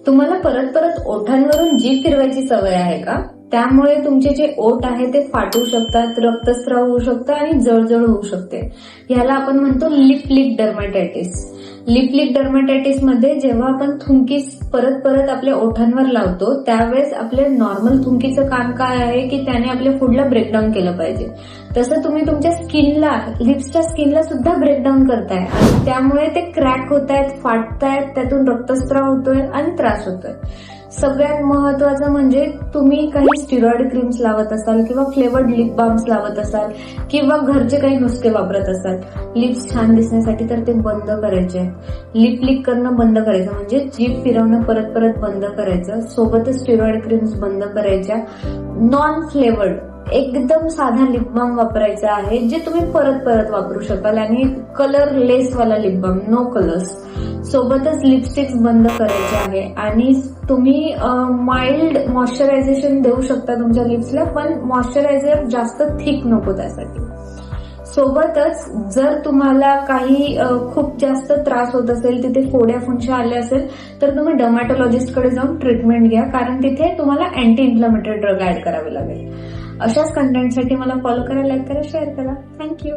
तुम्हाला परत परत ओठांवरून जीभ फिरवायची सवय आहे का? त्यामुळे तुमचे जे ओठ आहे ते फाटू शकतात, रक्तस्राव होऊ शकतो आणि जळजळ होऊ शकते. ह्याला आपण म्हणतो लिप लीक डर्माटायटिस. लिप लीक डर्माटायटिस मध्ये जेव्हा आपण थुंकी परत परत आपल्या ओठांवर लावतो त्यावेळेस आपल्या नॉर्मल थुंकीचं काम काय आहे की त्याने आपल्या फूडला ब्रेकडाऊन केलं पाहिजे. तसं तुम्ही तुमच्या स्किनला, लिप्सच्या स्किनला सुद्धा ब्रेकडाऊन करताय आणि त्यामुळे ते क्रॅक होत आहेत, फाटतायत, त्यातून रक्तस्राव होतोय आणि त्रास होतोय. सगळ्यात महत्वाचं म्हणजे तुम्ही काही स्टिरॉइड क्रीम्स लावत असाल किंवा फ्लेवर्ड लिप बाम्स लावत असाल किंवा घरचे काही नुसके वापरत असाल लिप्स छान दिसण्यासाठी, तर ते बंद करायचे. लिप लीक करणं बंद करायचं, म्हणजे जीभ फिरवणं परत परत बंद करायचं. सोबतच स्टिरॉइड क्रीम्स बंद करायच्या. नॉन फ्लेवर्ड एकदम साधा लिप बाम वापरायचा आहे जे तुम्ही परत परत वापरू शकाल आणि कलरलेस वाला लिप बाम, नो कलर्स. सोबतच लिपस्टिक्स बंद करायचे आहे आणि तुम्ही माइल्ड मॉइश्चरायझेशन देऊ शकता तुमच्या लिप्सला, पण मॉइश्चरायझर जास्त थिक नको त्यासाठी. सोबतच जर तुम्हाला काही खूप जास्त त्रास होत असेल, तिथे फोड्या फुंशा आल्या असेल, तर तुम्ही डर्मॅटोलॉजिस्टकडे जाऊन ट्रीटमेंट घ्या, कारण तिथे तुम्हाला अँटी इन्फ्लॅमेटरी ड्रग ऍड करावे लागेल. अशाच कंटेंटसाठी मला फॉलो करा, लाईक करा, शेअर करा. थँक्यू.